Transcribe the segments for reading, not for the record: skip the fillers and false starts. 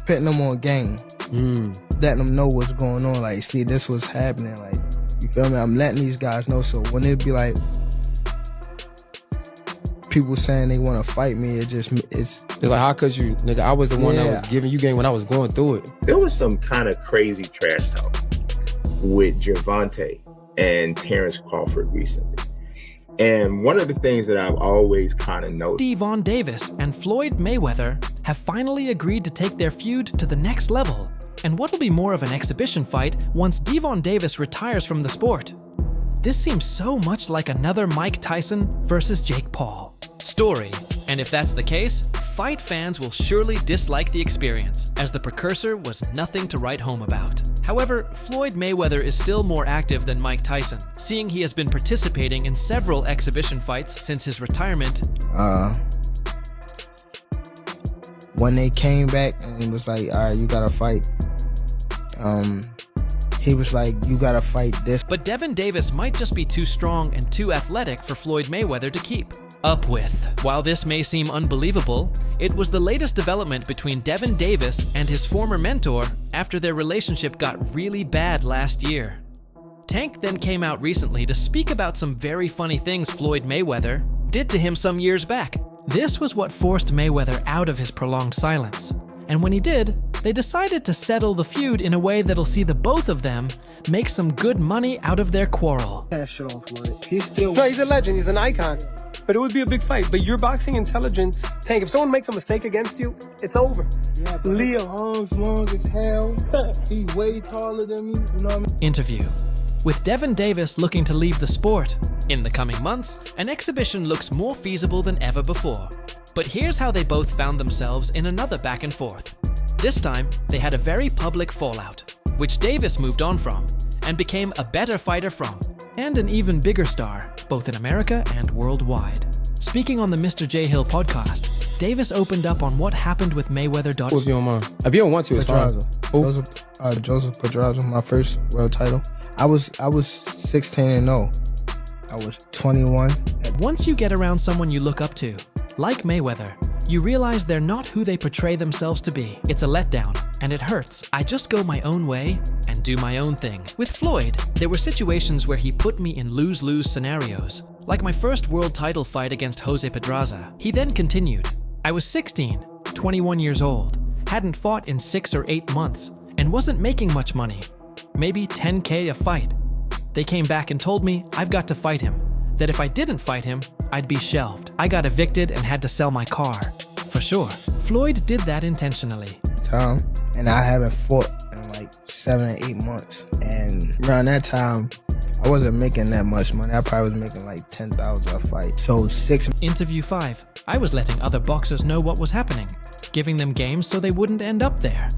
putting them on game. Letting them know what's going on. Like, see, this was happening. Like, you feel me? I'm letting these guys know. So when it be like people saying they want to fight me, it's like, how could you, nigga? I was the one that was giving you game when I was going through it. There was some kind of crazy trash talk with Gervonta and Terrence Crawford recently. And one of the things that I've always kind of noticed, Gervonta Davis and Floyd Mayweather have finally agreed to take their feud to the next level, and what'll be more of an exhibition fight once Gervonta Davis retires from the sport. This seems so much like another Mike Tyson versus Jake Paul story, and if that's the case, fight fans will surely dislike the experience, as the precursor was nothing to write home about. However, Floyd Mayweather is still more active than Mike Tyson, seeing he has been participating in several exhibition fights since his retirement. When they came back and it was like, all right, you gotta fight. He was like, you gotta fight this. But Gervonta Davis might just be too strong and too athletic for Floyd Mayweather to keep up with. While this may seem unbelievable, it was the latest development between Gervonta Davis and his former mentor after their relationship got really bad last year. Tank then came out recently to speak about some very funny things Floyd Mayweather did to him some years back. This was what forced Mayweather out of his prolonged silence. And when he did, they decided to settle the feud in a way that'll see the both of them make some good money out of their quarrel. That shit on Floyd. He's a legend, he's an icon. But it would be a big fight. But your boxing intelligence, Tank, if someone makes a mistake against you, it's over. Yeah, but Leo. arms long as hell. He way taller than me, you know what I mean? Interview. With Gervonta Davis looking to leave the sport in the coming months, an exhibition looks more feasible than ever before. But here's how they both found themselves in another back and forth. This time, they had a very public fallout, which Davis moved on from and became a better fighter from, and an even bigger star, both in America and worldwide. Speaking on the Mr. J. Hill podcast, Davis opened up on what happened with Mayweather. If you don't mind. If you don't want to, it's fine. Joseph Pedraza, my first world title. I was 16-0. I was 21. Once you get around someone you look up to, like Mayweather, you realize they're not who they portray themselves to be. It's a letdown, and it hurts. I just go my own way and do my own thing. With Floyd, there were situations where he put me in lose-lose scenarios, like my first world title fight against Jose Pedraza. He then continued. I was 16, 21 years old, hadn't fought in 6 or 8 months, and wasn't making much money, maybe $10K a fight. They came back and told me I've got to fight him, that if I didn't fight him, I'd be shelved. I got evicted and had to sell my car. For sure. Floyd did that intentionally. And I haven't fought in like 7 or 8 months. And around that time, I wasn't making that much money. I probably was making like $10,000 a fight. So 6. Interview 5. I was letting other boxers know what was happening, giving them games so they wouldn't end up there.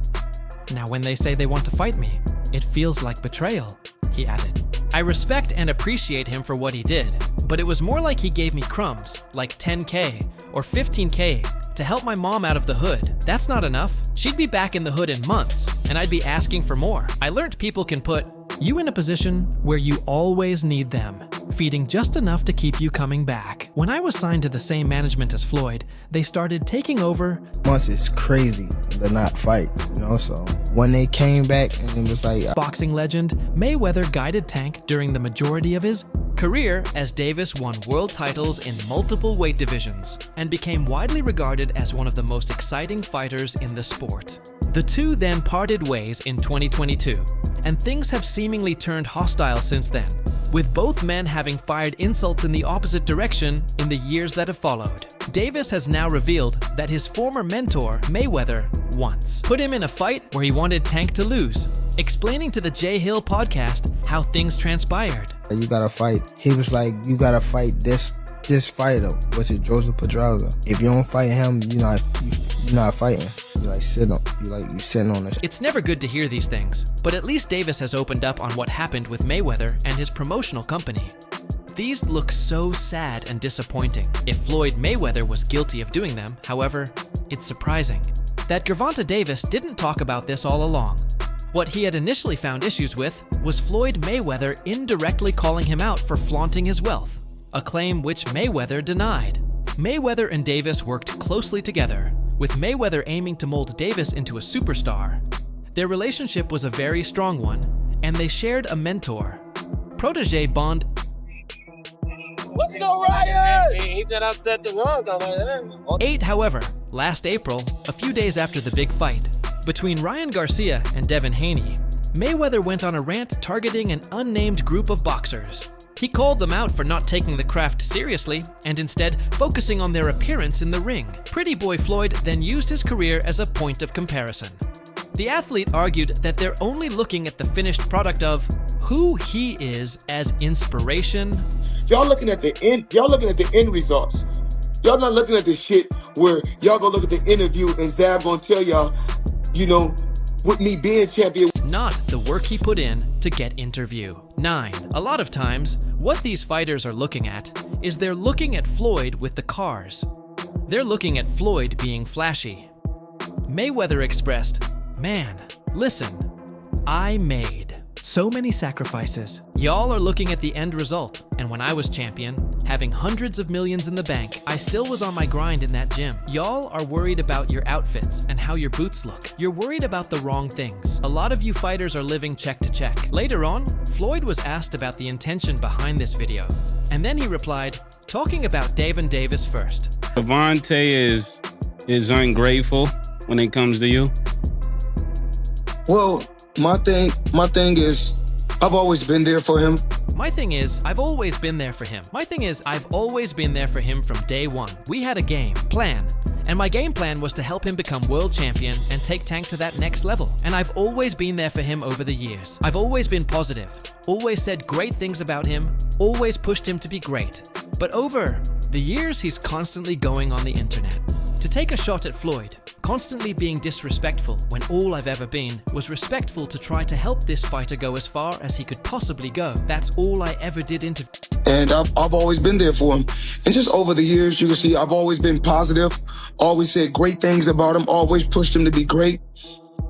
Now when they say they want to fight me, it feels like betrayal, he added. I respect and appreciate him for what he did, but it was more like he gave me crumbs, like $10K or $15K to help my mom out of the hood. That's not enough. She'd be back in the hood in months, and I'd be asking for more. I learned people can put you in a position where you always need them, feeding just enough to keep you coming back. When I was signed to the same management as Floyd, they started taking over. Once it's crazy to not fight, you know, so when they came back and it was like... Boxing legend, Mayweather guided Tank during the majority of his career as Davis won world titles in multiple weight divisions and became widely regarded as one of the most exciting fighters in the sport. The two then parted ways in 2022, and things have seemingly turned hostile since then, with both men having fired insults in the opposite direction in the years that have followed. Davis has now revealed that his former mentor, Mayweather, once put him in a fight where he wanted Tank to lose, explaining to the J. Hill podcast how things transpired. You gotta fight. He was like, you gotta fight this fighter, which is Joseph Pedraza. If you don't fight him, you're not fighting. You sitting on this. It's never good to hear these things, but at least Davis has opened up on what happened with Mayweather and his promotional company. These look so sad and disappointing. If Floyd Mayweather was guilty of doing them, however, it's surprising that Gervonta Davis didn't talk about this all along. What he had initially found issues with was Floyd Mayweather indirectly calling him out for flaunting his wealth, a claim which Mayweather denied. Mayweather and Davis worked closely together, with Mayweather aiming to mold Davis into a superstar. Their relationship was a very strong one, and they shared a mentor-protege bond. Let's go, Ryan! He did upset the world. 8, however, last April, a few days after the big fight, between Ryan Garcia and Devin Haney, Mayweather went on a rant targeting an unnamed group of boxers. He called them out for not taking the craft seriously and instead focusing on their appearance in the ring. Pretty boy Floyd then used his career as a point of comparison. The athlete argued that they're only looking at the finished product of who he is as inspiration. Y'all looking at the end. Y'all looking at the end results. Y'all not looking at the shit where y'all go look at the interview and Zab gonna tell y'all, you know, with me being champion. Not the work he put in to get interview. 9. A lot of times, what these fighters are looking at is they're looking at Floyd with the cars. They're looking at Floyd being flashy. Mayweather expressed, "Man, listen, I made so many sacrifices. Y'all are looking at the end result, and when I was champion, having hundreds of millions in the bank, I still was on my grind in that gym. Y'all are worried about your outfits and how your boots look. You're worried about the wrong things. A lot of you fighters are living check to check." Later on, Floyd was asked about the intention behind this video, and then he replied, talking about Devin Davis first. Gervonta is ungrateful when it comes to you. Well, my thing is, I've always been there for him. My thing is, I've always been there for him. I've always been there for him from day one. We had a game plan, and my game plan was to help him become world champion and take Tank to that next level. And I've always been there for him over the years. I've always been positive, always said great things about him, always pushed him to be great. But over the years, he's constantly going on the internet to take a shot at Floyd, constantly being disrespectful when all I've ever been was respectful to try to help this fighter go as far as he could possibly go. That's all I ever did And I've always been there for him. And just over the years, you can see I've always been positive, always said great things about him, always pushed him to be great.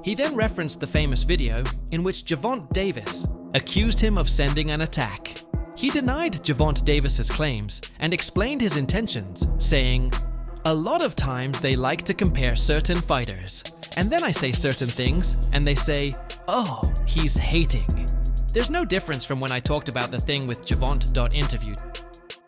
He then referenced the famous video in which Gervonta Davis accused him of sending an attack. He denied Gervonta Davis's claims and explained his intentions, saying, "A lot of times they like to compare certain fighters, and then I say certain things, and they say, oh, he's hating." There's no difference from when I talked about the thing with Gervonta.interview.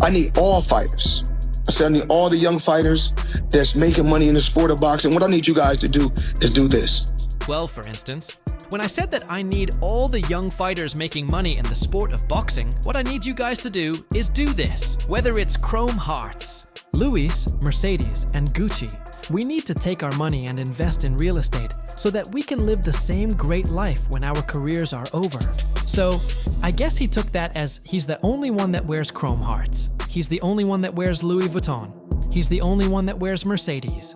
I need all fighters. I said I need all the young fighters that's making money in the sport of boxing. What I need you guys to do is do this. Well, for instance, when I said that I need all the young fighters making money in the sport of boxing, what I need you guys to do is do this. Whether it's Chrome Hearts, Louis, Mercedes, and Gucci, we need to take our money and invest in real estate so that we can live the same great life when our careers are over. So, I guess he took that as he's the only one that wears Chrome Hearts. He's the only one that wears Louis Vuitton. He's the only one that wears Mercedes.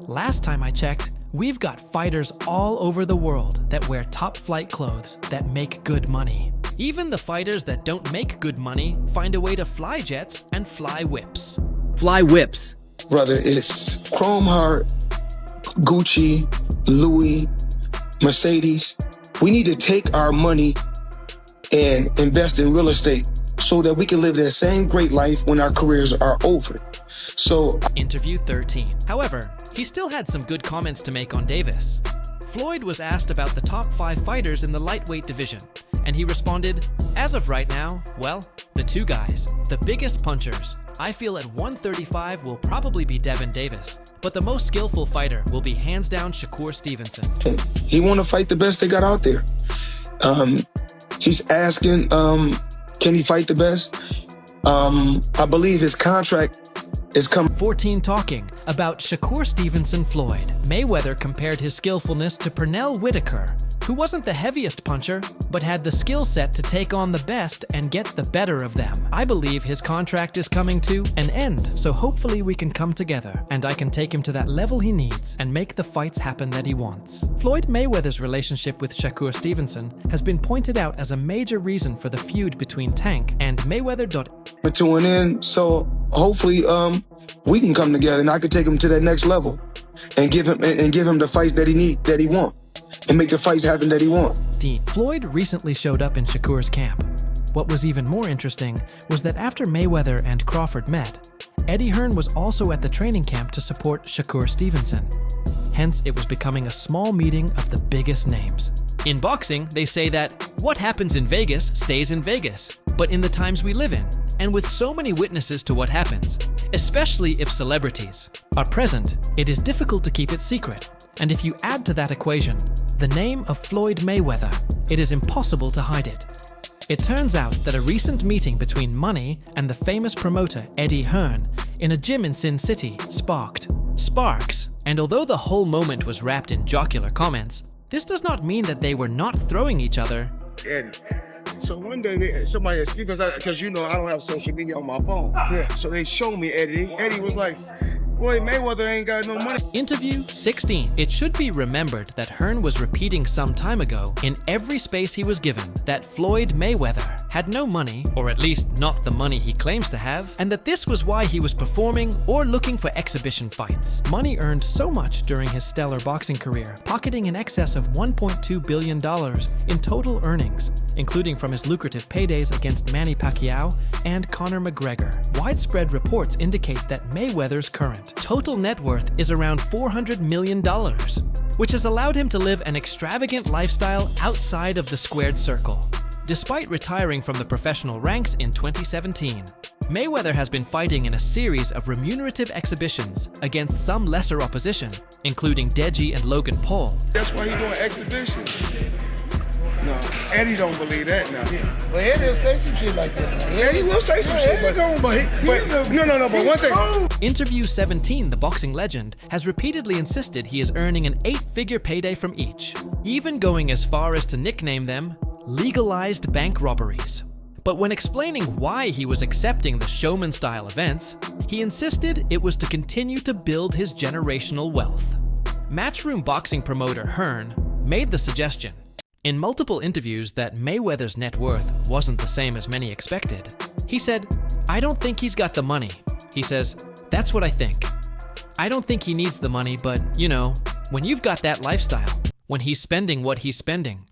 Last time I checked, we've got fighters all over the world that wear top flight clothes that make good money. Even the fighters that don't make good money find a way to fly jets and fly whips. Fly whips. Brother, it's Chrome Heart, Gucci, Louis, Mercedes. We need to take our money and invest in real estate so that we can live that same great life when our careers are over. So, Interview 13. However, he still had some good comments to make on Davis. Floyd was asked about the top 5 fighters in the lightweight division, and he responded, "As of right now, well, the 2 guys, the biggest punchers. I feel at 135 will probably be Devin Davis, but the most skillful fighter will be hands down Shakur Stevenson." He want to fight the best they got out there. He's asking, can he fight the best? I believe his contract is coming. 14 talking about Shakur Stevenson Floyd. Mayweather compared his skillfulness to Pernell Whitaker, who wasn't the heaviest puncher, but had the skill set to take on the best and get the better of them. I believe his contract is coming to an end, so hopefully we can come together, and I can take him to that level he needs and make the fights happen that he wants. Floyd Mayweather's relationship with Shakur Stevenson has been pointed out as a major reason for the feud between Tank and Mayweather. To an end, so hopefully we can come together and I can take him to that next level and give him the fights that he want. And make the fights happen that he wants. Floyd recently showed up in Shakur's camp. What was even more interesting was that after Mayweather and Crawford met, Eddie Hearn was also at the training camp to support Shakur Stevenson. Hence, it was becoming a small meeting of the biggest names. In boxing, they say that what happens in Vegas stays in Vegas. But in the times we live in, and with so many witnesses to what happens, especially if celebrities are present, it is difficult to keep it secret. And if you add to that equation the name of Floyd Mayweather, it is impossible to hide it. It turns out that a recent meeting between Money and the famous promoter Eddie Hearn in a gym in Sin City sparked sparks. And although the whole moment was wrapped in jocular comments, this does not mean that they were not throwing each other. Eddie. So one day, somebody asked me, because you know I don't have social media on my phone. Yeah. So they showed me Eddie. Eddie was like, boy, Mayweather ain't got no money. Interview 16. It should be remembered that Hearn was repeating some time ago, in every space he was given, that Floyd Mayweather had no money, or at least not the money he claims to have, and that this was why he was performing or looking for exhibition fights. Money earned so much during his stellar boxing career, pocketing in excess of $1.2 billion in total earnings, including from his lucrative paydays against Manny Pacquiao and Conor McGregor. Widespread reports indicate that Mayweather's current total net worth is around $400 million, which has allowed him to live an extravagant lifestyle outside of the squared circle. Despite retiring from the professional ranks in 2017, Mayweather has been fighting in a series of remunerative exhibitions against some lesser opposition, including Deji and Logan Paul. That's why he's doing exhibitions. No, Eddie don't believe that now. But Eddie will say some shit like that. Eddie will say some shit, but one thing. Interview 17, the boxing legend, has repeatedly insisted he is earning an 8-figure payday from each, even going as far as to nickname them legalized bank robberies. But when explaining why he was accepting the showman-style events, he insisted it was to continue to build his generational wealth. Matchroom boxing promoter Hearn made the suggestion in multiple interviews that Mayweather's net worth wasn't the same as many expected. He said, "I don't think he's got the money." He says, "That's what I think. I don't think he needs the money, but, you know, when you've got that lifestyle, when he's spending what he's spending,